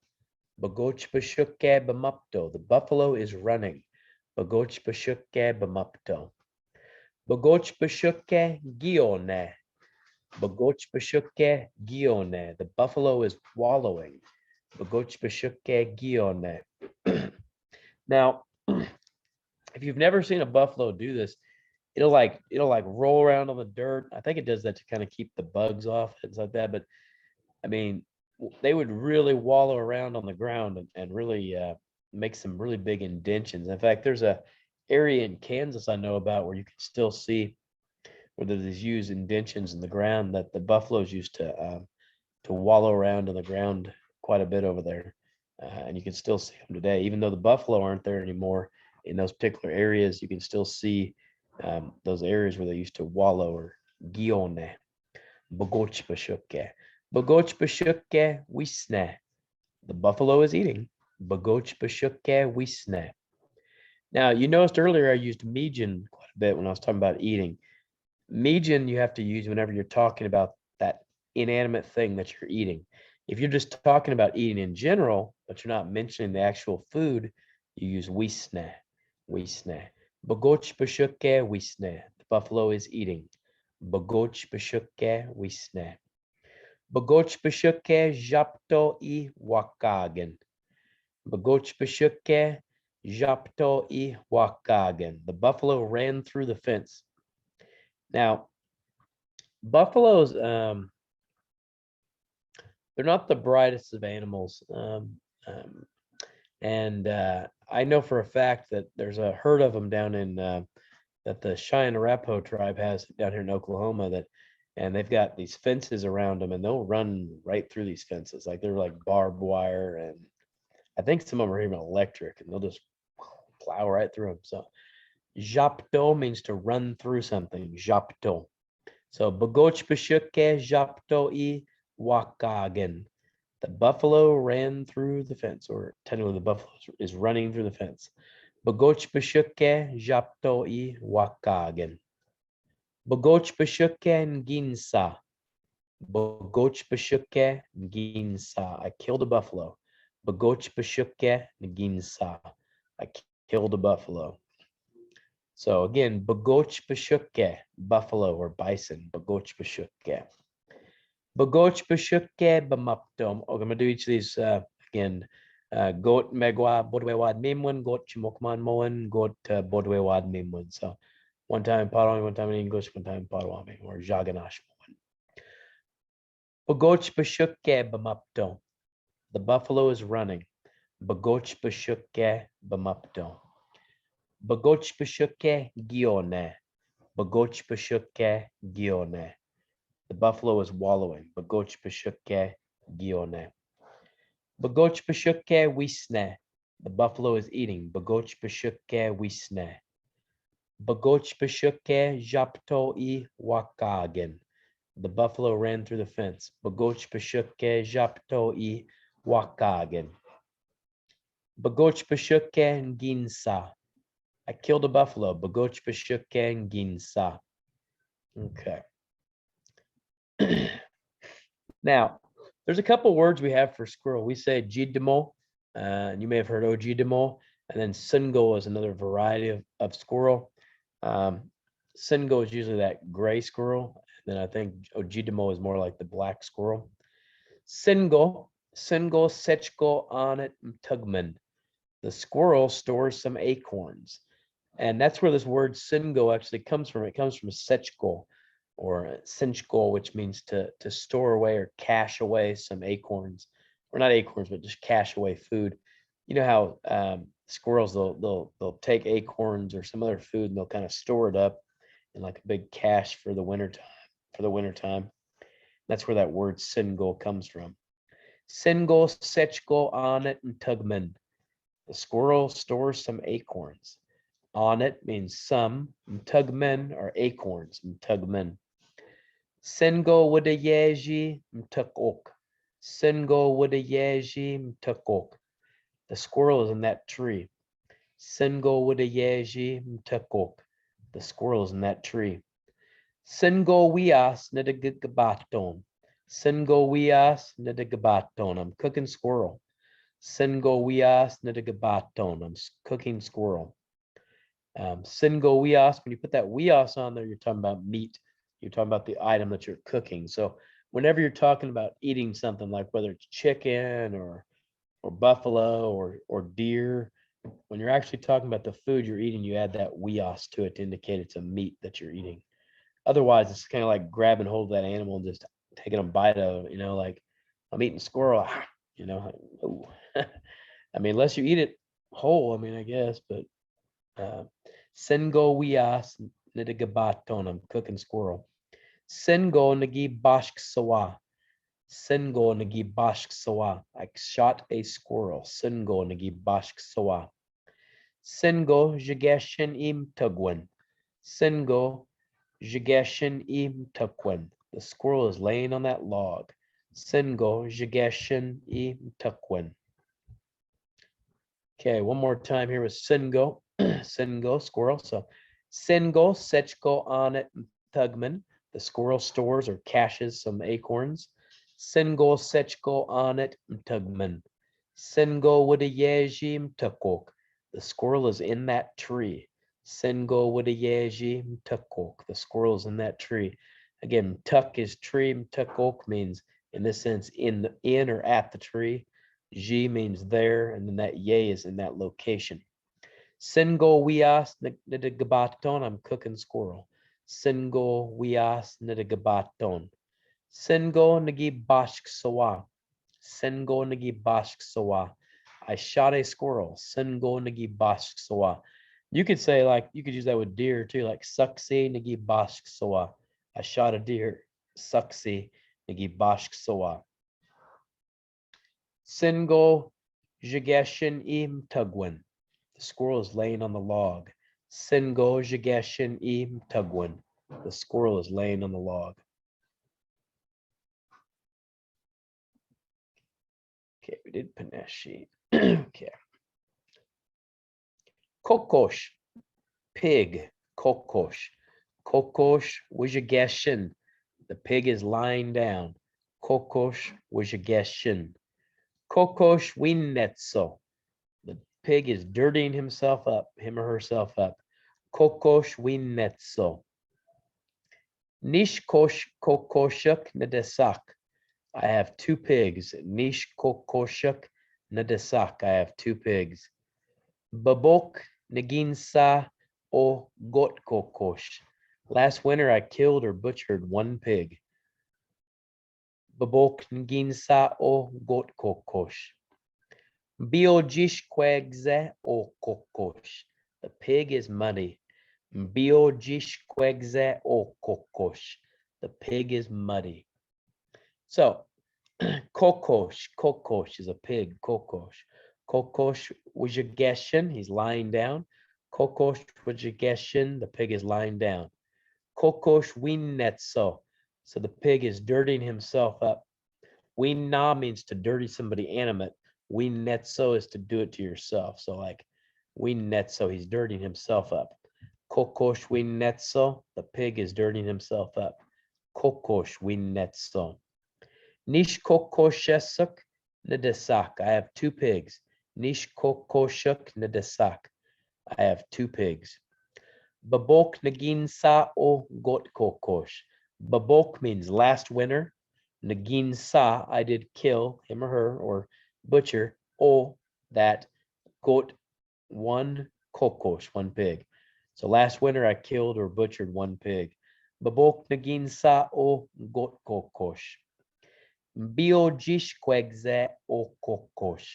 Bagoch Bashuke Bamupto. The buffalo is running. Bagoch Bashuke Bamupto. Bagoch Bashuke Gione. Bagoch Bashuke Gione. The buffalo is wallowing. Bagoch Bashuke Gione. Now, if you've never seen a buffalo do this, it'll like roll around on the dirt. I think it does that to kind of keep the bugs off, things like that. But I mean, they would really wallow around on the ground and really make some really big indentions. In fact, there's a area in Kansas I know about where you can still see where there's used indentions in the ground that the buffaloes used to wallow around on the ground quite a bit over there. And you can still see them today, even though the buffalo aren't there anymore. In those particular areas, you can still see those areas where they used to wallow or gione, bogoch bashuke. Bogoch bashuke wisne. The buffalo is eating. Bogoch bashuke wisne. Now, you noticed earlier I used Mijin quite a bit when I was talking about eating. Mijin you have to use whenever you're talking about that inanimate thing that you're eating. If you're just talking about eating in general, but you're not mentioning the actual food, you use wisne, wisne. Bogoch bashuke wisne. The buffalo is eating. Bogoch bashuke wisne. Bogoch bashuke japto I wakagen. Bogoch bashuke japto I wakagen. The buffalo ran through the fence. Now, buffaloes, they're not the brightest of animals. And I know for a fact that there's a herd of them down in that the Cheyenne Arapaho tribe has down here in Oklahoma and they've got these fences around them and they'll run right through these fences. Like they're like barbed wire. And I think some of them are even electric and they'll just plow right through them. So japto means to run through something. Japto. So Bogoch bashuke japto I wakagen. The buffalo ran through the fence, or technically the buffalo is running through the fence. Bogoch bashuke japto I wakagen. Bogoch bashuke ginsa. Bogoch bashuke ginsa. I killed a buffalo. Bogoch bashuke ginsa. I killed a buffalo. So again, Bogoch bashuke, buffalo or bison. Bogoch bashuke. Bogoch bashuke bamaptom. Okay, I'm gonna do each of these again. Got megwa Bodwewadmimwen, got chimokmanmoen, got Bodwewadmimwen. So one time Parwami, one time in English, one time Parwami or Jaganash. Bogoch bashuke bamaptom. The buffalo is running. Bogoch bashuke bamaptom. Bogoch bashuke gione. Bogoch bashuke gione. The buffalo is wallowing. Bogoch bashuke gione. Bogoch bashuke wisne. The buffalo is eating. Bogoch bashuke wisne. Bogoch bashuke japto I wakagen. The buffalo ran through the fence. Bogoch bashuke japto I wakagen. Bogoch bashuke ginsa. I killed a buffalo. Bogoch bashuke ginsa. Okay. Now, there's a couple words we have for squirrel. We say jidimo, and you may have heard ojidimo, and then singo is another variety of squirrel. Singo is usually that gray squirrel, and then I think ojidimo is more like the black squirrel. Singo Singo sechko anet tugman. The squirrel stores some acorns. And that's where this word singo actually comes from. It comes from sechko or sinchko, which means to store away or cache away some acorns, or not acorns, but just cache away food. You know how squirrels they'll take acorns or some other food and they'll kind of store it up in like a big cache for the winter time. That's where that word singo comes from. Singo sechko anet and tugman. The squirrel stores some acorns. On it means some. Mtugmen are acorns. Mtugmen. Sengo wadayeji mtukok. Sengo wadayeji mtukok. The squirrel is in that tree. Sengo wadayeji mtukok. The squirrel is in that tree. Sengo wias nidagabaton. Sengo wias nidagabaton. I'm cooking squirrel. Sengo wias nidagabaton. I'm cooking squirrel. Singo wias, when you put that wias on there, you're talking about meat. You're talking about the item that you're cooking. So whenever you're talking about eating something, like whether it's chicken or buffalo or deer, when you're actually talking about the food you're eating, you add that wias to it to indicate it's a meat that you're eating. Otherwise, it's kind of like grabbing hold of that animal and just taking a bite of it, like I'm eating squirrel, oh. I mean, unless you eat it whole, I mean, I guess, but Sengo wias nidagabaton. I'm cooking squirrel. Sengo nagi bashk sawa. Sengo nagi bashk sawa. I shot a squirrel. Sengo nagi bashk sawa. Sengo jigashin im tugwen. Sengo jigashin im tugwen. The squirrel is laying on that log. Sengo jigashin im tugwen. Okay, one more time here with Sengo. Sengo, squirrel. So Sengo, Sechko, Anet, Tugman. The squirrel stores or caches some acorns. Sengo, Sechko, Anet, Tugman. Sengo, Wadayejim, Tukok. The squirrel is in that tree. Sengo, Wadayejim, Tukok. The squirrel is in that tree. Again, tuk is tree. Tukok means, in this sense, in or at the tree. Ji means there, and then that ye is in that location. Sengo wias nidagabaton. I'm cooking squirrel. Sengo wias nidagabaton. Sengo nagi bashk sawa. Sengo nagi bashk sawa. I shot a squirrel. Sengo nagi bashk sawa. You could say, like, you could use that with deer too, like saksi nagi bashk sawa. I shot a deer. Saksi nagi bashk sawa. Sengo jigashin im tugwen. The squirrel is laying on the log. Sengo jigashin im tugwen. The squirrel is laying on the log. Okay, we did Paneshi. Okay. Kokosh, pig. Kokosh. Kokosh wijigashin. The pig is lying down. Kokosh wijigashin. Kokosh winnetso. The pig is dirtying himself up, him or herself up. Kokosh winnetso. Nishkosh kokoshuk nadesak. I have two pigs. Nish kokoshuk nadesak. I have two pigs. Babok naginsa o got kokosh. Last winter I killed or butchered one pig. Babok naginsa o got kokosh. Biojish kwegze o kokosh. The pig is muddy. Biojish kwegze o kokosh. The pig is muddy. So, kokosh is a pig. Kokosh wijigashin, he's lying down. Kokosh wijigashin, the pig is lying down. Kokosh winnetso. So the pig is dirtying himself up. Winna means to dirty somebody animate. Winnetso is to do it to yourself. So like winnetso, he's dirtying himself up. Kokosh winnetso, the pig is dirtying himself up. Kokosh winnetso. Nish kokoshesuk nadesak. I have two pigs. Nish kokoshuk nadesak. I have two pigs. Babok naginsa o got kokosh. Babok means last winter. Nagin sa, I did kill him or her, or butcher. O, that goat, one kokos, one pig. So last winter I killed or butchered one pig. Babok nagin sa o goat kokos. Biojish kwegze o kokos.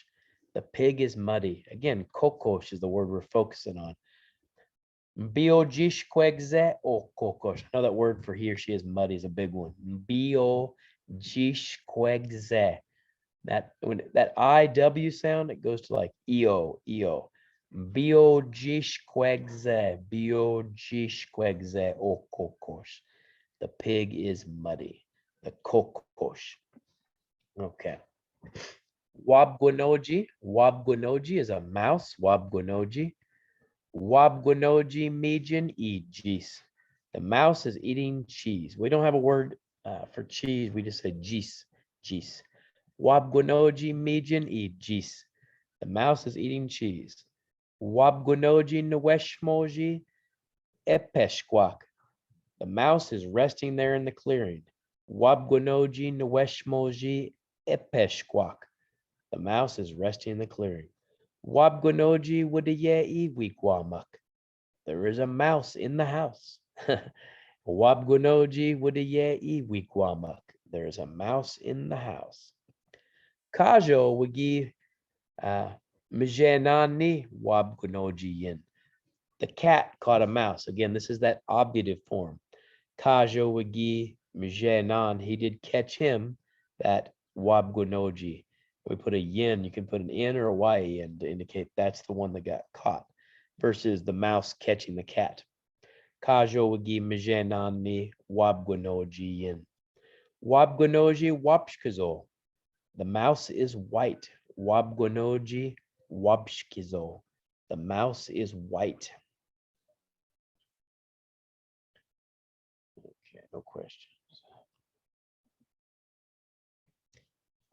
The pig is muddy. Again, kokos is the word we're focusing on. Biojish kwegze o kokos. I know that word for he or she is muddy is a big one. Biojish kwegze. That when that IW sound, it goes to like EO, EO. Biojish kwegze, biojish kwegze o kokos. The pig is muddy. The kokos. Okay. Wabgunoji. Wabgunoji is a mouse. Wabgunoji. Wabgunoji mijin eat geese. The mouse is eating cheese. We don't have a word for cheese. We just say geese. Geese. Wabgunoji mijin eat geese. The mouse is eating cheese. Wabgunoji nweshmoji epeshquak. The mouse is resting there in the clearing. Wabgunoji nweshmoji epeshquak. The mouse is resting in the clearing. Wabgunoji wudiye iwikwamak. There is a mouse in the house. Wabgunoji wudiye iwikwamak. There is a mouse in the house. Kajo wigi mjenani wabgunoji yin. The cat caught a mouse. Again, this is that obviative form. Kajo wigi mjenan. He did catch him. That wabgunoji. We put a yin, you can put an N or a Y in to indicate that's the one that got caught versus the mouse catching the cat. Kajo wigi mjenani wabgunoji yin. Wabgunoji wapshkizo. The mouse is white. Wabgunoji wapshkizo. The mouse is white. Okay, no questions.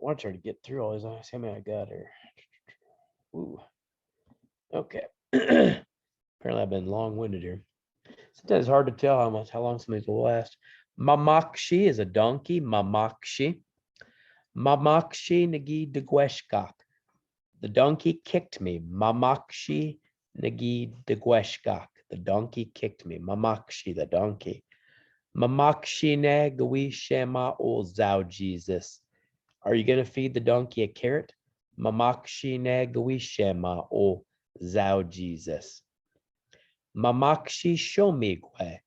I want to try to get through all these. How many I got here? Ooh. Okay. Apparently I've been long-winded here. Sometimes it's hard to tell how long something will last. Mamakshi is a donkey. Mamakshi. Mamakshi nagi degweshkak. The donkey kicked me. Mamakshi nagi degweshkak. The donkey kicked me. Mamakshi, the donkey. Mamakshi ne gawi shema o zao Jesus. Are you going to feed the donkey a carrot? Mamakshi ne gawi shema o zao Jesus. Mamakshi shomigwe.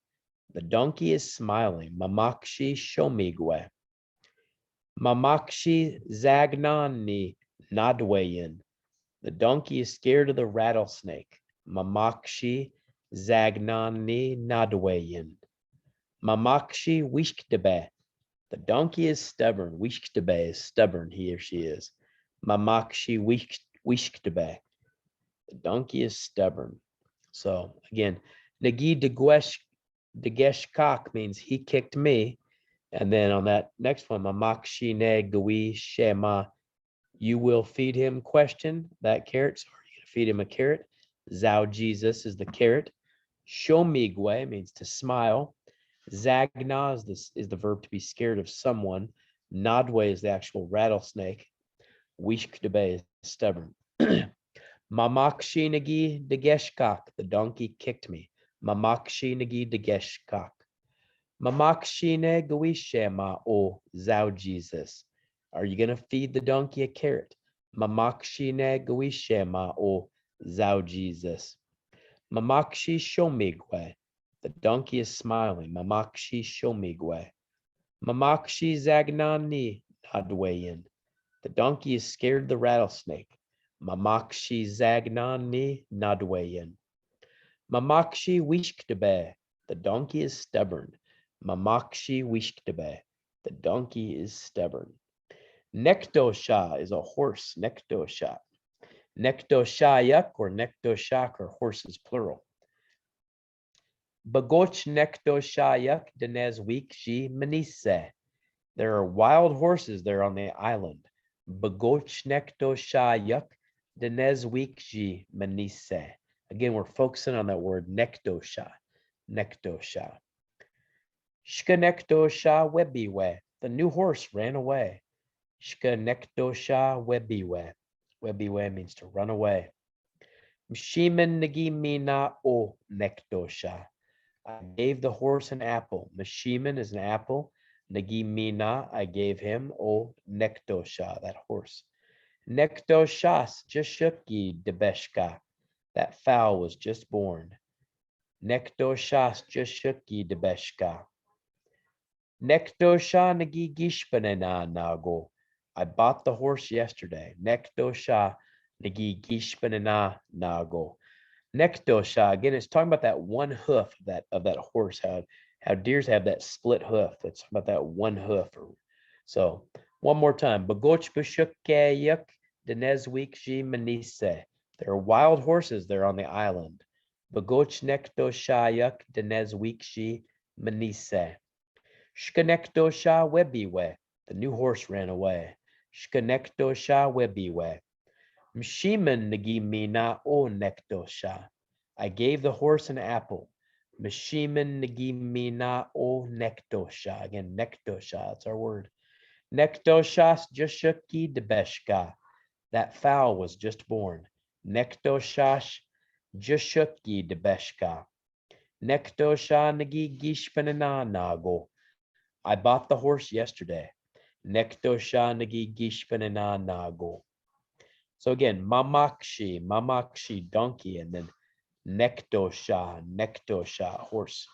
The donkey is smiling. Mamakshi shomigwe. Mamakshi zagnani nadwayin. The donkey is scared of the rattlesnake. Mamakshi zagnani nadwayin. Mamakshi wishkdebe. The donkey is stubborn. Wishkdebe is stubborn, he or she is. Mamakshi wishkdebe. The donkey is stubborn. So again, nagi degeshkak means he kicked me. And then on that next one, mamakshi ne gawi shema, you will feed him question, that carrot. So are you going to feed him a carrot? Zao Jesus is the carrot. Shomigwe means to smile. Zagna is the verb to be scared of someone. Nadwe is the actual rattlesnake. Wishkdebe is stubborn. Mamakshi nagi degeshkak. The donkey kicked me. Mamakshi nagi degeshkak. Mamakshi ne gawishema o zao Jesus. Are you going to feed the donkey a carrot? Mamakshi ne gawishema o zao Jesus. Mamakshi shomigwe. The donkey is smiling. Mamakshi shomigwe. Mamakshi zagnani nadwayin. The donkey is scared of the rattlesnake. Mamakshi zagnani nadwayin. Mamakshi wishkdebe. The donkey is stubborn. Mamakshi wishkdebe. The donkey is stubborn. Nekdosha is a horse. Nekdosha. Nekdoshayak or nekdoshak are horses plural. Bagoch nekdoshayak denezwikji manise. There are wild horses there on the island. Bagoch nekdoshayak denezwikji manise. Again, we're focusing on that word nekdosha. Nekdosha. Shkanekdosha webiwe. The new horse ran away. Shka nekdosha webiwe. Webiwe means to run away. Mshimen nagimina o nekdosha. I gave the horse an apple. Mashiman is an apple. Nagimina, I gave him. O nekdosha, that horse. Nekdoshas jashuki debeshka. That fowl was just born. Nekdoshas jashuki debeshka. Nekdosha nagigishpanena nago. I bought the horse yesterday. Nekdosha nagigishpanena nago. Nekdosha, again, it's talking about that one hoof of that horse, how deers have that split hoof. It's about that one hoof. So one more time. Bagoch bashukayuk denezwikji manise. There are wild horses there on the island. Bagoch nekdoshayuk denezwikji manise. Shkanekdosha webiwe. The new horse ran away. Shkanekdosha webiwe. Mshiman nagimina o nekdosha. I gave the horse an apple. Mshiman nagimina o nekdosha. Again, nekdosha, that's our word. Nekdoshas jashuki debeshka. That fowl was just born. Nekdoshash jashuki debeshka. Nekdosha nagigishpanana nago. I bought the horse yesterday. Nekdosha nagigishpanana nago. So again, mamakshi, donkey, and then nekdosha, horse.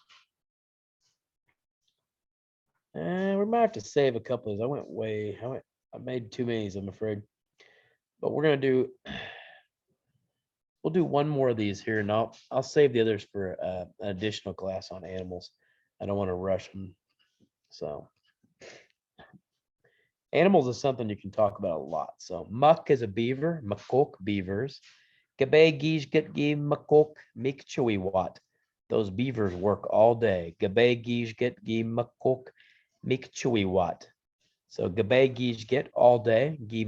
And we might have to save a couple of these. I made too many, I'm afraid. But we'll do one more of these here, and I'll save the others for an additional class on animals. I don't want to rush them. So animals is something you can talk about a lot. So muck is a beaver, makok, beavers. Gabe gish get gi makok mik chewy wat. Those beavers work all day. Gabe gish get gi makok mik chewy wat. So gabe gish get all day. Gi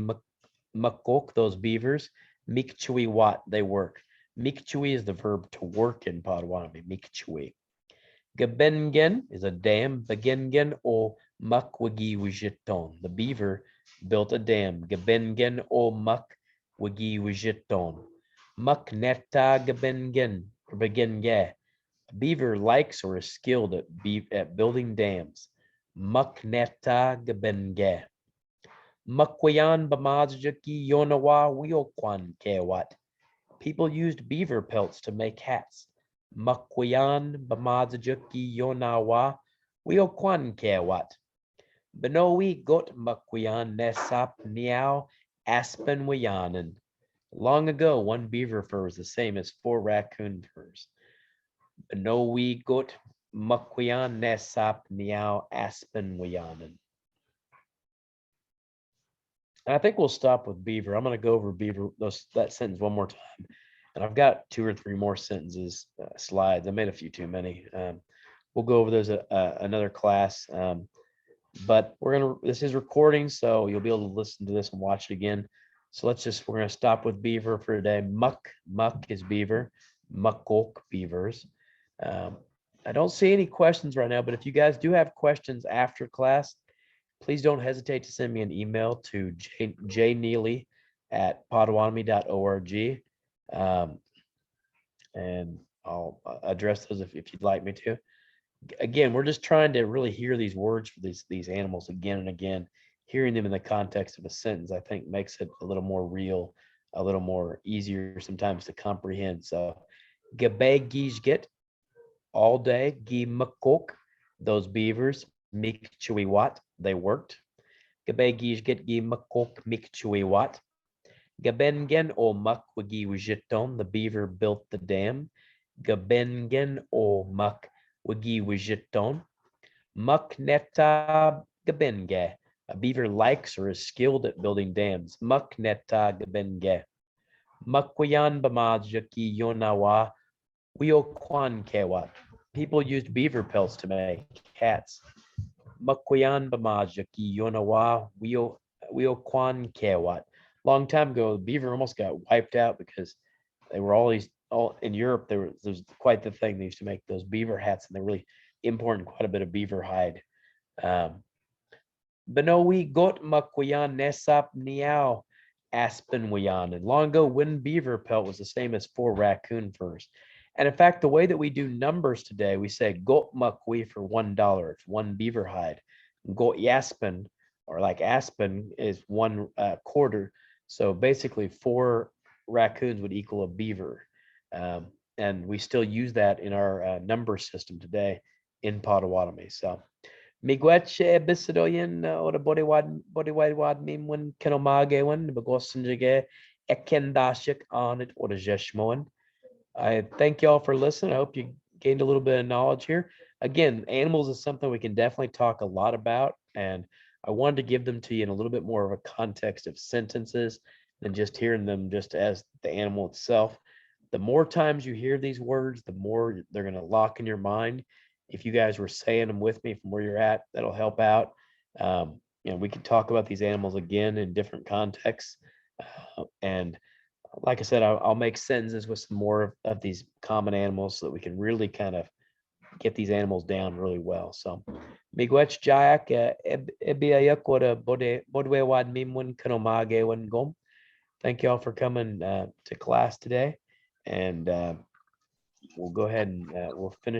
makok, those beavers. Mik chewy wat, they work. Mik chewy is the verb to work in Potawatomi. Mik chewy. Gabengen is a dam. Begengen o makwagi wijiton. The beaver built a dam. Gabengen o makwagi wijiton. Muck neta gabengen or begenge. A beaver likes or is skilled at building dams. Muck neta gabenge. Mukwayan bamazjaki yonawa wiokwan kewat. People used beaver pelts to make hats. Mukwayan bamazjaki yonawa wiokwan kewat. Benowi got mukwayan nesap niao aspen wayanan. Long ago, one beaver fur was the same as 4 raccoon furs. No we got mukwayan nesap niao aspen wayanan. I think we'll stop with beaver. I'm going to go over beaver that sentence one more time, and I've got 2 or 3 more sentences slides. I made a few too many. We'll go over those another class. But this is recording, so you'll be able to listen to this and watch it again. So we're gonna stop with beaver for today. Muck is beaver, muckok, beavers. I don't see any questions right now, but if you guys do have questions after class, please don't hesitate to send me an email to jneely@potawatomi.org. And I'll address those if you'd like me to. Again, we're just trying to really hear these words for these animals again and again. Hearing them in the context of a sentence, I think, makes it a little more real, a little more easier sometimes to comprehend. So, gabe gish get all day, gi makok, those beavers, mik chui wat, they worked. Gabe gish get gi makok mik chui wat. Gabengen o mak wagi wijiton, the beaver built the dam. Gabengen o mak wagi wijiton. Muk neta gabenge. A beaver likes or is skilled at building dams. Muk neta gabenge. Mukwayan bamajaki yonawa wiokwan kewat. People used beaver pelts to make hats. Mukwayan bamajaki yonawa wiokwan kewat. Long time ago, the beaver almost got wiped out because they were all in Europe. There was quite the thing. They used to make those beaver hats, and they're really importing quite a bit of beaver hide. Benowi got makwayan nesap niao aspen wayan. And long ago, one beaver pelt was the same as 4 raccoon furs. And in fact, the way that we do numbers today, we say got makwi for $1. It's 1 beaver hide. Got yaspen, or like aspen, is 1 quarter. So basically, 4 raccoons would equal a beaver. And we still use that in our number system today in Potawatomi. So Miigwech bisidoyin ora Bodwewadmimwen kenomagewan begosinjige ekendashik on it ora jeshmoan. I thank y'all for listening. I hope you gained a little bit of knowledge here. Again, animals is something we can definitely talk a lot about, and I wanted to give them to you in a little bit more of a context of sentences than just hearing them just as the animal itself. The more times you hear these words, the more they're going to lock in your mind. If you guys were saying them with me from where you're at, that'll help out. We can talk about these animals again in different contexts. And like I said, I'll make sentences with some more of these common animals so that we can really kind of get these animals down really well. So, miigwech jayak ebiayak ora Bodwewadmimwen kenomagewan. Thank you all for coming to class today, and we'll go ahead and we'll finish